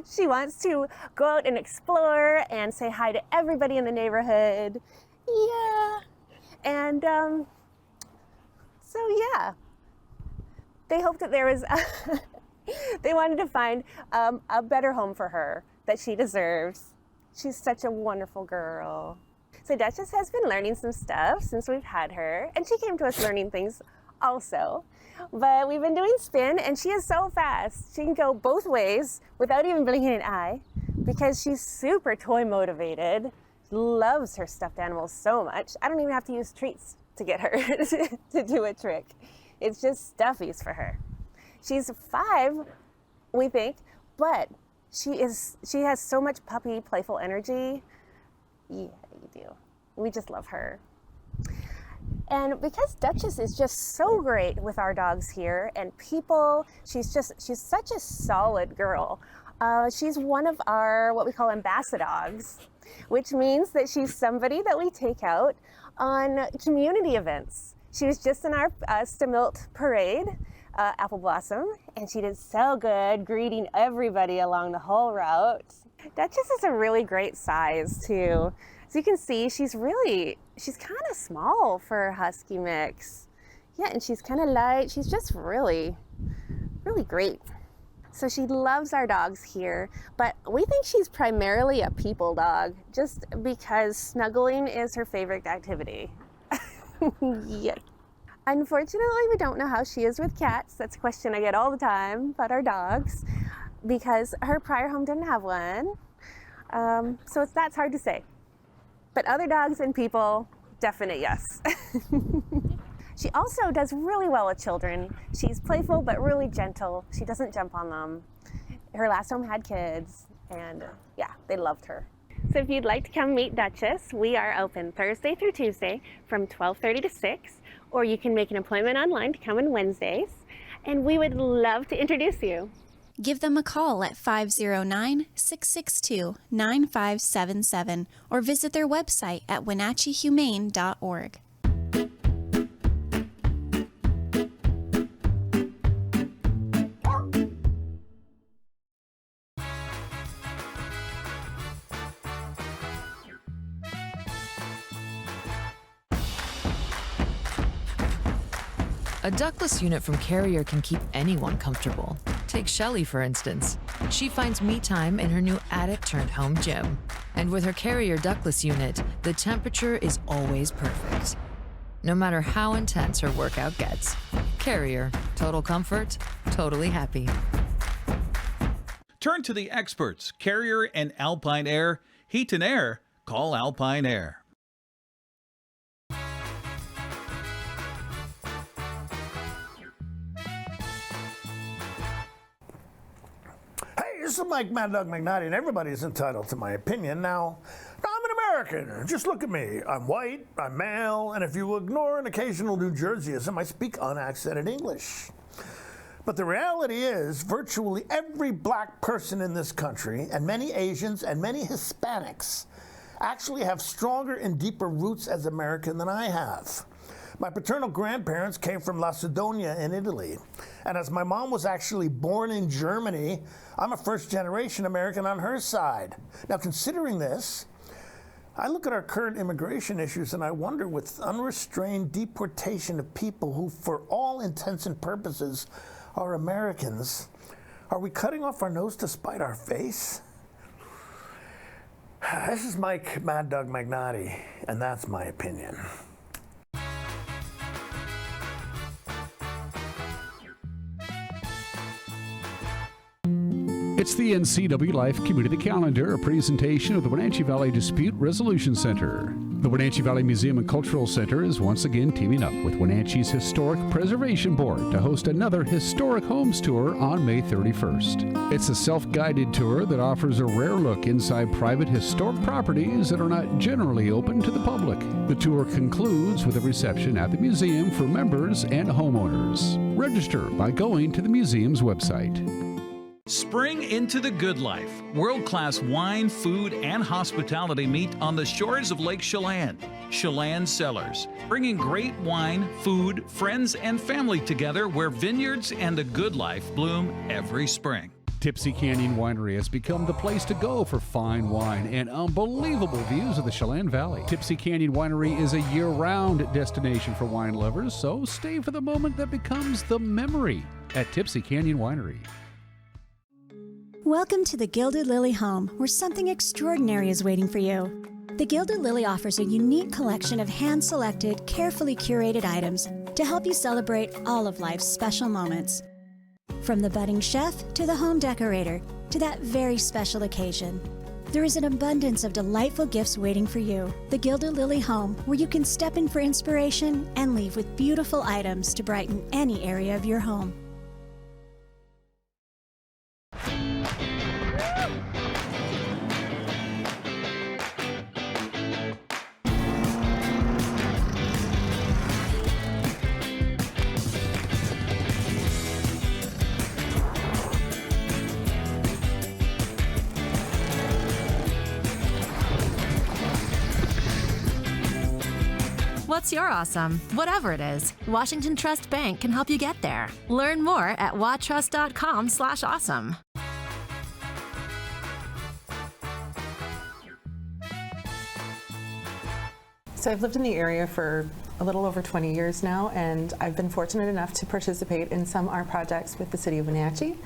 She wants to go out and explore and say hi to everybody in the neighborhood. Yeah. And so yeah, they hoped that there was, they wanted to find a better home for her that she deserves. She's such a wonderful girl. So Duchess has been learning some stuff since we've had her, and she came to us learning things also. But we've been doing spin, and she is so fast. She can go both ways without even blinking an eye because she's super toy motivated, loves her stuffed animals so much. I don't even have to use treats to get her to do a trick. It's just stuffies for her. She's 5, we think, but she has so much puppy, playful energy. Yeah, you do. We just love her. And because Duchess is just so great with our dogs here and people, she's such a solid girl. She's one of our, what we call ambassadogs, which means that she's somebody that we take out on community events. She was just in our Stamilt parade, Apple Blossom, and she did so good greeting everybody along the whole route. Duchess is a really great size too. As you can see, she's kind of small for a husky mix. Yeah, and she's kind of light. She's just really, really great. So she loves our dogs here, but we think she's primarily a people dog just because snuggling is her favorite activity. Yes. Unfortunately, we don't know how she is with cats. That's a question I get all the time about our dogs because her prior home didn't have one. So that's hard to say. But other dogs and people, definite yes. She also does really well with children. She's playful but really gentle. She doesn't jump on them. Her last home had kids, and yeah, they loved her. So if you'd like to come meet Duchess, we are open Thursday through Tuesday from 12:30 to 6, or you can make an appointment online to come on Wednesdays, and we would love to introduce you. Give them a call at 509-662-9577 or visit their website at wenatcheehumane.org. A ductless unit from Carrier can keep anyone comfortable. Take Shelly, for instance. She finds me time in her new attic-turned-home gym. And with her Carrier ductless unit, the temperature is always perfect. No matter how intense her workout gets, Carrier. Total comfort, totally happy. Turn to the experts, Carrier and Alpine Air. Heat and air, call Alpine Air. Hey, this is Mike Mad Dog McNaughty, and everybody is entitled to my opinion. Now, I'm an American. Just look at me. I'm white, I'm male, and if you ignore an occasional New Jerseyism, I speak unaccented English. But the reality is, virtually every black person in this country, and many Asians and many Hispanics, actually have stronger and deeper roots as American than I have. My paternal grandparents came from La Sidonia in Italy, and as my mom was actually born in Germany, I'm a first-generation American on her side. Now, considering this, I look at our current immigration issues and I wonder, with unrestrained deportation of people who, for all intents and purposes, are Americans, are we cutting off our nose to spite our face? This is Mike Mad Dog McNaughty, and that's my opinion. It's the NCWLIFE Community Calendar, a presentation of the Wenatchee Valley Dispute Resolution Center. The Wenatchee Valley Museum and Cultural Center is once again teaming up with Wenatchee's Historic Preservation Board to host another Historic Homes Tour on May 31st. It's a self-guided tour that offers a rare look inside private historic properties that are not generally open to the public. The tour concludes with a reception at the museum for members and homeowners. Register by going to the museum's website. Spring into the good life. World-class wine, food, and hospitality meet on the shores of Lake Chelan. Chelan Cellars, bringing great wine, food, friends, and family together where vineyards and the good life bloom every spring. Tipsy Canyon Winery has become the place to go for fine wine and unbelievable views of the Chelan Valley. Tipsy Canyon Winery is a year-round destination for wine lovers, so stay for the moment that becomes the memory at Tipsy Canyon Winery. Welcome to the Gilded Lily home, where something extraordinary is waiting for you. The Gilded Lily offers a unique collection of hand-selected, carefully curated items to help you celebrate all of life's special moments. From the budding chef to the home decorator to that very special occasion, there is an abundance of delightful gifts waiting for you. The Gilded Lily home, where you can step in for inspiration and leave with beautiful items to brighten any area of your home. What's your awesome? Whatever it is, Washington Trust Bank can help you get there. Learn more at watrust.com/awesome. So I've lived in the area for a little over 20 years now, and I've been fortunate enough to participate in some art projects with the city of Wenatchee.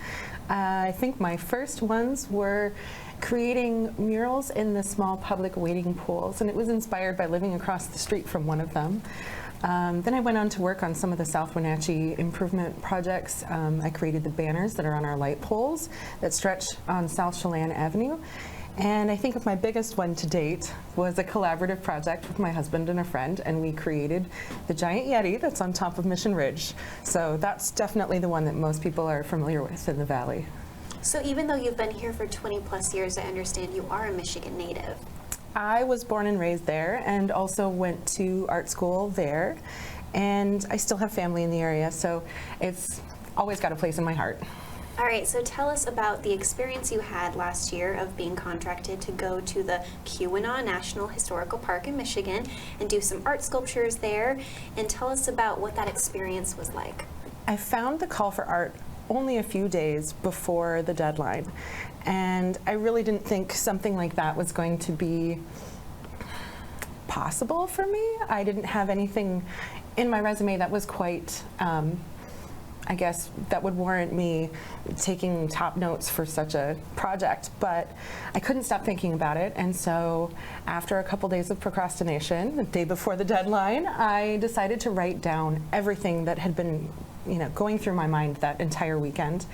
I think my first ones were creating murals in the small public wading pools, and it was inspired by living across the street from one of them. Then I went on to work on some of the South Wenatchee improvement projects. I created the banners that are on our light poles that stretch on South Chelan Avenue. And I think of my biggest one to date was a collaborative project with my husband and a friend, and we created the giant Yeti that's on top of Mission Ridge. So that's definitely the one that most people are familiar with in the valley. So even though you've been here for 20 plus years, I understand you are a Michigan native. I was born and raised there, and also went to art school there, and I still have family in the area, so it's always got a place in my heart. All right, so tell us about the experience you had last year of being contracted to go to the Keweenaw National Historical Park in Michigan and do some art sculptures there, and tell us about what that experience was like. I found the call for art only a few days before the deadline, and I really didn't think something like that was going to be possible for me. I didn't have anything in my resume that was quite I guess that would warrant me taking top notes for such a project, but I couldn't stop thinking about it, and so after a couple days of procrastination, the day before the deadline, I decided to write down everything that had been going through my mind that entire weekend.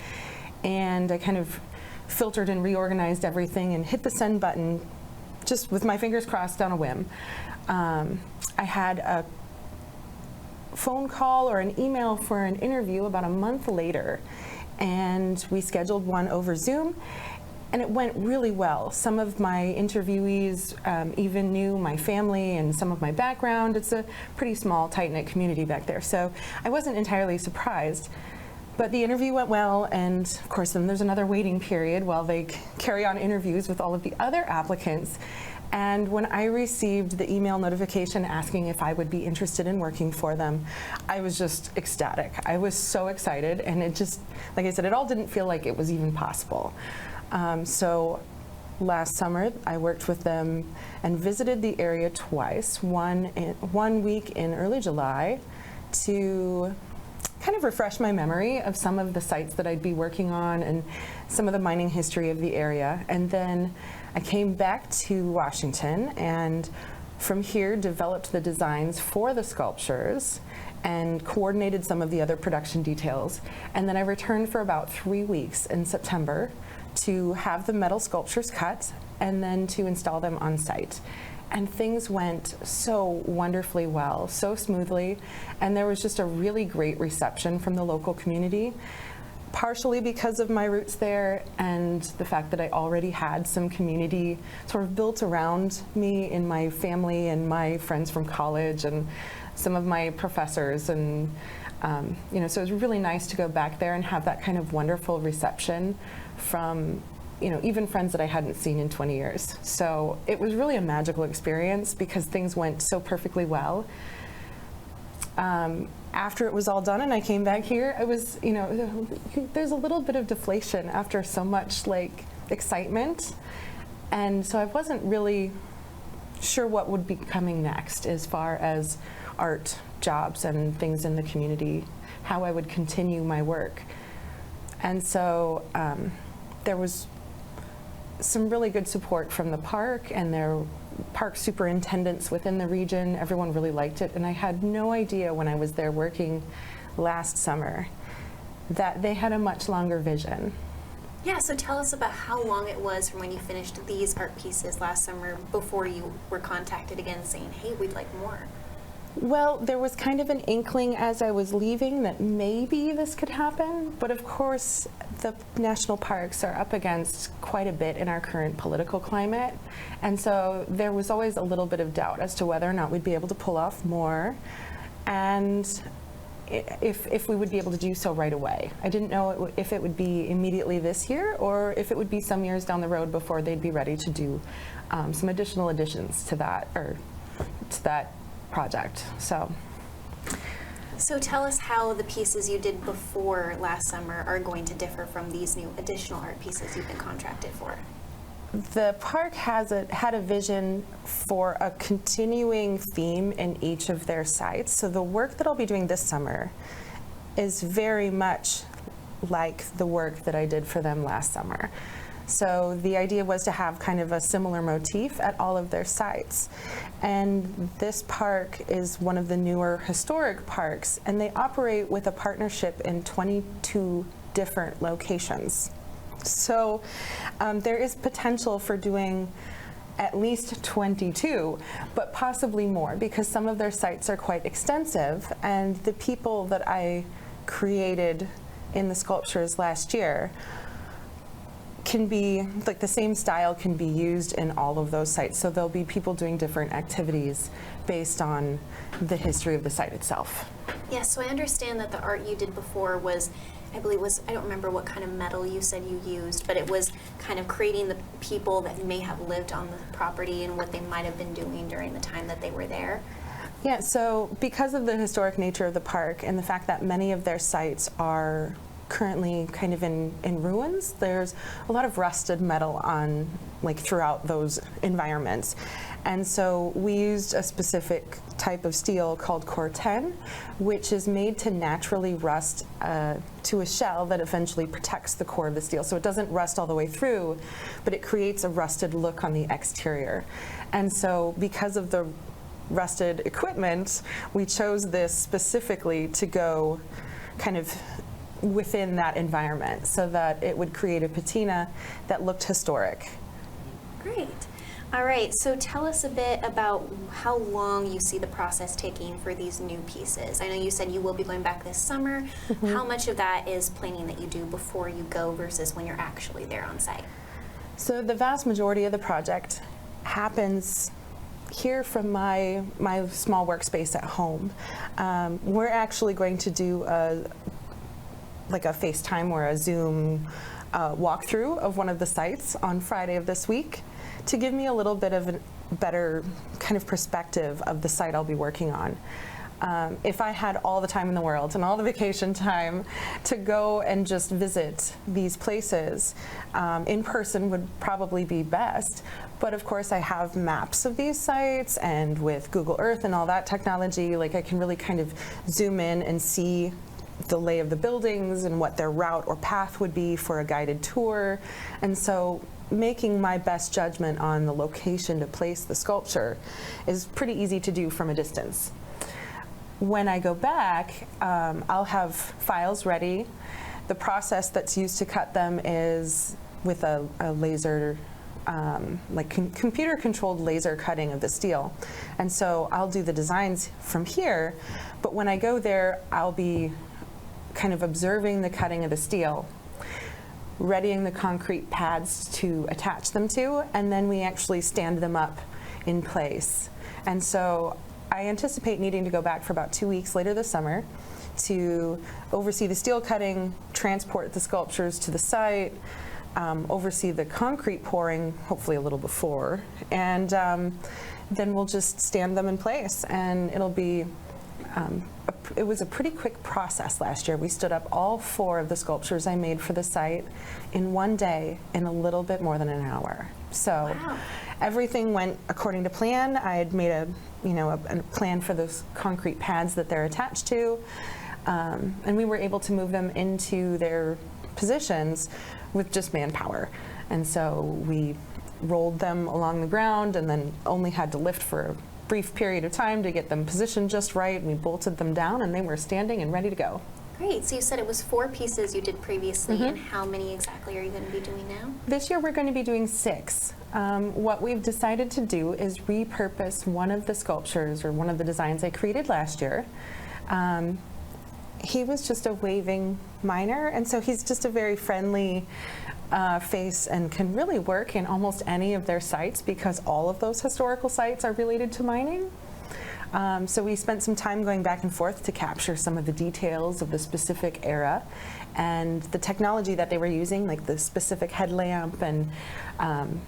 And I kind of filtered and reorganized everything and hit the send button just with my fingers crossed on a whim. I had a phone call or an email for an interview about a month later, and we scheduled one over Zoom, and it went really well. Some of my interviewees even knew my family and some of my background. It's a pretty small, tight-knit community back there, so I wasn't entirely surprised. But the interview went well, and of course then there's another waiting period while they carry on interviews with all of the other applicants. And when I received the email notification asking if I would be interested in working for them, I was just ecstatic. I was so excited, and it just, like I said, it all didn't feel like it was even possible. So last summer, I worked with them and visited the area twice, one week in early July to kind of refresh my memory of some of the sites that I'd be working on and some of the mining history of the area. And then I came back to Washington, and from here developed the designs for the sculptures and coordinated some of the other production details. And then I returned for about 3 weeks in September to have the metal sculptures cut and then to install them on site. And things went so wonderfully well, so smoothly, and there was just a really great reception from the local community, partially because of my roots there and the fact that I already had some community sort of built around me in my family and my friends from college and some of my professors, and so it was really nice to go back there and have that kind of wonderful reception from even friends that I hadn't seen in 20 years. So it was really a magical experience because things went so perfectly well. After it was all done and I came back here, it was, there's a little bit of deflation after so much excitement. And so I wasn't really sure what would be coming next as far as art jobs and things in the community, how I would continue my work. And so there was some really good support from the park and their park superintendents within the region. Everyone really liked it, and I had no idea when I was there working last summer that they had a much longer vision. Yeah, so tell us about how long it was from when you finished these art pieces last summer before you were contacted again saying, hey, we'd like more. Well, there was kind of an inkling as I was leaving that maybe this could happen, but of course the national parks are up against quite a bit in our current political climate, and so there was always a little bit of doubt as to whether or not we'd be able to pull off more, and if we would be able to do so right away. I didn't know if it would be immediately this year or if it would be some years down the road before they'd be ready to do some additional additions to that, project. So tell us how the pieces you did before last summer are going to differ from these new additional art pieces you've been contracted for. The park had a vision for a continuing theme in each of their sites. So the work that I'll be doing this summer is very much like the work that I did for them last summer. So the idea was to have kind of a similar motif at all of their sites. And this park is one of the newer historic parks, and they operate with a partnership in 22 different locations. So there is potential for doing at least 22, but possibly more, because some of their sites are quite extensive, and the people that I created in the sculptures last year can be, the same style can be used in all of those sites. So there'll be people doing different activities based on the history of the site itself. Yes, so I understand that the art you did before was, I don't remember what kind of metal you said you used, but it was kind of creating the people that may have lived on the property and what they might have been doing during the time that they were there. Yeah, so because of the historic nature of the park and the fact that many of their sites are currently kind of in ruins, there's a lot of rusted metal on throughout those environments. And so we used a specific type of steel called Core 10, which is made to naturally rust to a shell that eventually protects the core of the steel. So it doesn't rust all the way through, but it creates a rusted look on the exterior. And so because of the rusted equipment, we chose this specifically to go kind of within that environment so that it would create a patina that looked historic. Great. All right, so tell us a bit about how long you see the process taking for these new pieces. I know you said you will be going back this summer. How much of that is planning that you do before you go versus when you're actually there on site? So the vast majority of the project happens here from my small workspace at home. We're actually going to do a FaceTime or a Zoom walkthrough of one of the sites on Friday of this week to give me a little bit of a better kind of perspective of the site I'll be working on. If I had all the time in the world and all the vacation time to go and just visit these places, in person would probably be best. But of course I have maps of these sites, and with Google Earth and all that technology, like I can really kind of zoom in and see the lay of the buildings and what their route or path would be for a guided tour. And so making my best judgment on the location to place the sculpture is pretty easy to do from a distance. When I go back, I'll have files ready. The process that's used to cut them is with a laser, computer-controlled laser cutting of the steel. And so I'll do the designs from here, but when I go there, I'll be kind of observing the cutting of the steel, readying the concrete pads to attach them to, and then we actually stand them up in place. And so I anticipate needing to go back for about 2 weeks later this summer to oversee the steel cutting, transport the sculptures to the site, oversee the concrete pouring, hopefully a little before, and then we'll just stand them in place, and it'll be it was a pretty quick process last year. We stood up all 4 of the sculptures I made for the site in one day in a little bit more than an hour. So everything went according to plan. I had made a plan for those concrete pads that they're attached to, and we were able to move them into their positions with just manpower. And so we rolled them along the ground and then only had to lift for a brief period of time to get them positioned just right. We bolted them down and they were standing and ready to go. Great, so you said it was 4 pieces you did previously, and how many exactly are you going to be doing now? This year we're going to be doing 6. What we've decided to do is repurpose one of the sculptures or one of the designs I created last year. He was just a waving miner, and so he's just a very friendly face and can really work in almost any of their sites because all of those historical sites are related to mining. So we spent some time going back and forth to capture some of the details of the specific era and the technology that they were using, like the specific headlamp, and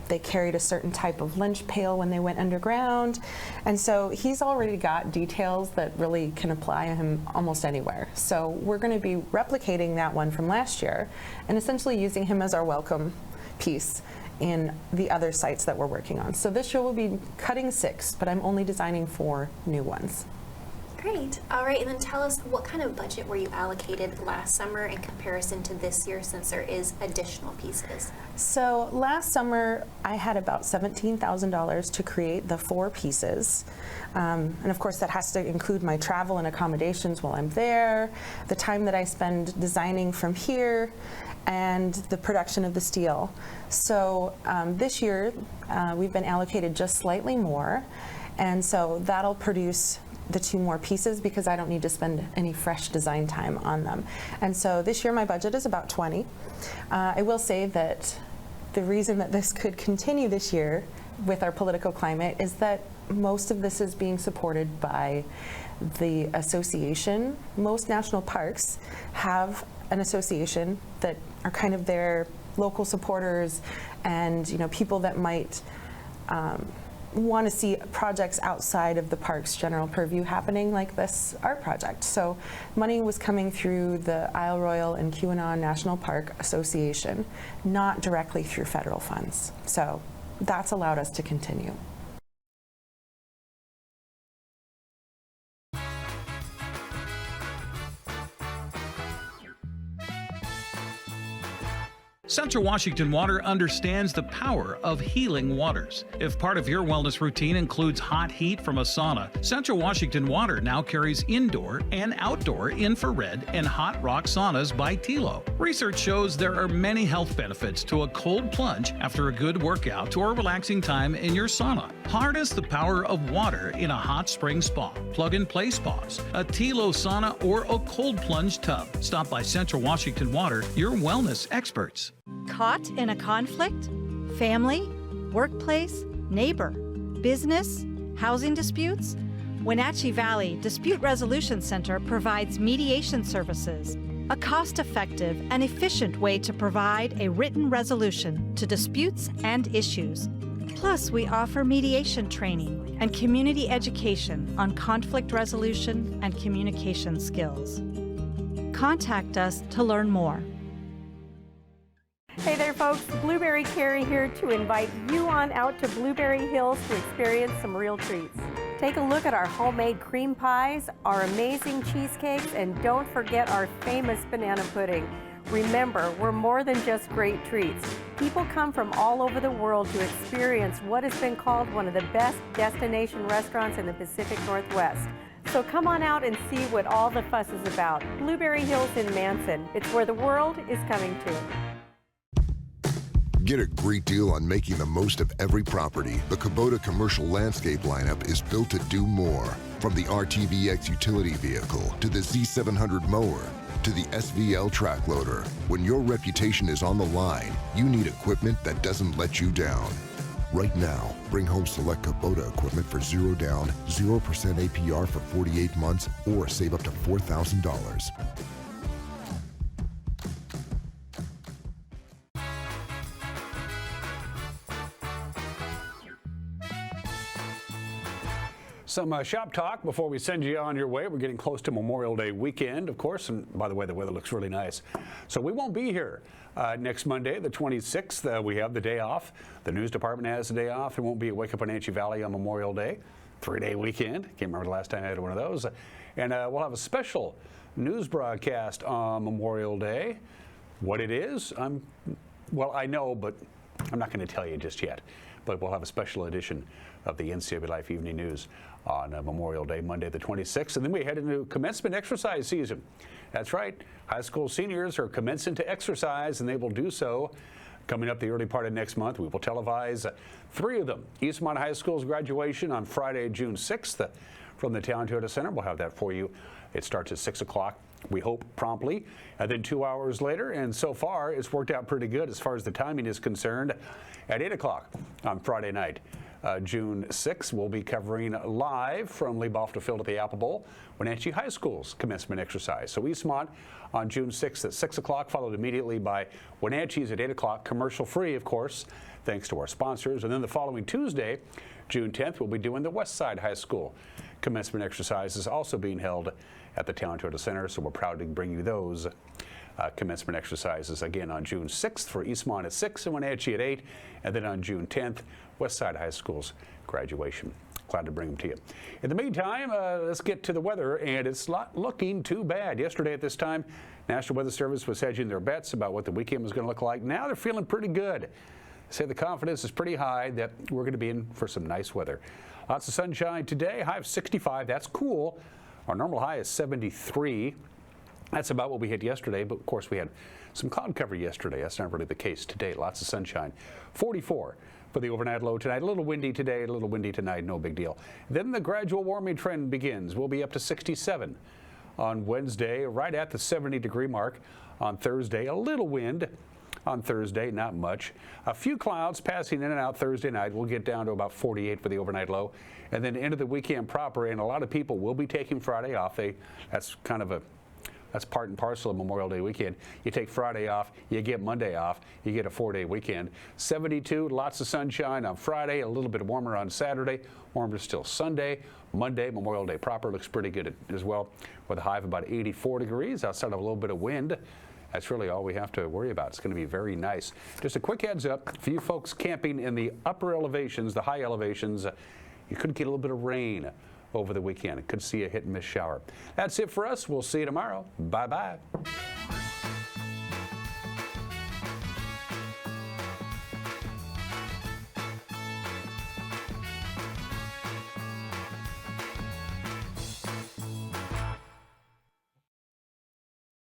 they carried a certain type of lunch pail when they went underground. And so he's already got details that really can apply to him almost anywhere. So we're going to be replicating that one from last year and essentially using him as our welcome piece in the other sites that we're working on. So this year we'll be cutting 6, but I'm only designing 4 new ones. Great. All right, and then tell us, what kind of budget were you allocated last summer in comparison to this year, since there is additional pieces? So last summer I had about $17,000 to create the 4 pieces. And of course that has to include my travel and accommodations while I'm there, the time that I spend designing from here, and the production of the steel. So this year we've been allocated just slightly more, and so that'll produce the 2 more pieces because I don't need to spend any fresh design time on them. And so this year my budget is about 20. I will say that the reason that this could continue this year with our political climate is that most of this is being supported by the association. Most national parks have an association that are kind of their local supporters and people that might want to see projects outside of the park's general purview happening, like this art project. So money was coming through the Isle Royale and Keweenaw National Park Association, not directly through federal funds. So that's allowed us to continue. Central Washington Water understands the power of healing waters. If part of your wellness routine includes hot heat from a sauna, Central Washington Water now carries indoor and outdoor infrared and hot rock saunas by Tilo. Research shows there are many health benefits to a cold plunge after a good workout or relaxing time in your sauna. Harness the power of water in a hot spring spa, plug-and-play spas, a Tilo sauna, or a cold plunge tub. Stop by Central Washington Water, your wellness experts. Caught in a conflict? Family? Workplace? Neighbor? Business? Housing disputes? Wenatchee Valley Dispute Resolution Center provides mediation services, a cost-effective and efficient way to provide a written resolution to disputes and issues. Plus, we offer mediation training and community education on conflict resolution and communication skills. Contact us to learn more. Hey there folks, Blueberry Carrie here to invite you on out to Blueberry Hills to experience some real treats. Take a look at our homemade cream pies, our amazing cheesecakes, and don't forget our famous banana pudding. Remember, we're more than just great treats. People come from all over the world to experience what has been called one of the best destination restaurants in the Pacific Northwest. So come on out and see what all the fuss is about. Blueberry Hills in Manson. It's where the world is coming to. Get a great deal on making the most of every property. The Kubota commercial landscape lineup is built to do more. From the RTVX utility vehicle to the Z700 mower to the SVL track loader. When your reputation is on the line, you need equipment that doesn't let you down. Right now, bring home select Kubota equipment for 0 down, 0% APR for 48 months, or save up to $4,000. Some shop talk before we send you on your way. We're getting close to Memorial Day weekend, of course, and by the way, the weather looks really nice. So we won't be here next Monday, the 26th. We have the day off. The news department has the day off. There won't be a Wake Up Wenatchee Valley on Memorial Day. 3-day weekend. Can't remember the last time I had one of those. And we'll have a special news broadcast on Memorial Day. What it is, well, I know, but I'm not going to tell you just yet. But we'll have a special edition of the NCWLIFE Evening News on Memorial Day, Monday the 26th. And then we head into commencement exercise season. That's right. High school seniors are commencing to exercise, and they will do so coming up the early part of next month. We will televise 3 of them. Eastmont High School's graduation on Friday, June 6th from the Town Toyota Center. We'll have that for you. It starts at 6 o'clock. We hope promptly, and then 2 hours later, and so far it's worked out pretty good as far as the timing is concerned. At 8 o'clock on Friday night, June 6th, we'll be covering live from Lee-Bofta Field at the Apple Bowl, Wenatchee High School's commencement exercise. So Eastmont on June 6th at 6 o'clock, followed immediately by Wenatchee's at 8 o'clock, commercial free, of course, thanks to our sponsors. And then the following Tuesday, June 10th, we'll be doing the Westside High School commencement exercises, also being held at the Town Toyota Center. So we're proud to bring you those commencement exercises again on June 6th for Eastmont at 6 and Wenatchee at 8, and then on June 10th, Westside High School's graduation. Glad to bring them to you. In the meantime, let's get to the weather, and it's not looking too bad. Yesterday at this time, National Weather Service was hedging their bets about what the weekend was going to look like. Now they're feeling pretty good. They say the confidence is pretty high that we're going to be in for some nice weather. Lots of sunshine today, high of 65. That's cool. Our normal high is 73. That's about what we hit yesterday, but of course we had some cloud cover yesterday. That's not really the case today. Lots of sunshine. 44 for the overnight low tonight. A little windy today, a little windy tonight, no big deal. Then the gradual warming trend begins. We'll be up to 67 on Wednesday, right at the 70-degree mark on Thursday. A little wind on Thursday, not much. A few clouds passing in and out Thursday night. We'll get down to about 48 for the overnight low. And then into the weekend proper, and a lot of people will be taking Friday off. That's part and parcel of Memorial Day weekend. You take Friday off, you get Monday off, you get a 4-day weekend. 72, lots of sunshine on Friday, a little bit warmer on Saturday, warmer still Sunday. Monday, Memorial Day proper, looks pretty good as well, with a high of about 84 degrees outside of a little bit of wind. That's really all we have to worry about. It's going to be very nice. Just a quick heads up for you folks camping in the upper elevations, the high elevations, you could get a little bit of rain over the weekend. Could see a hit and miss shower. That's it for us. We'll see you tomorrow. Bye-bye.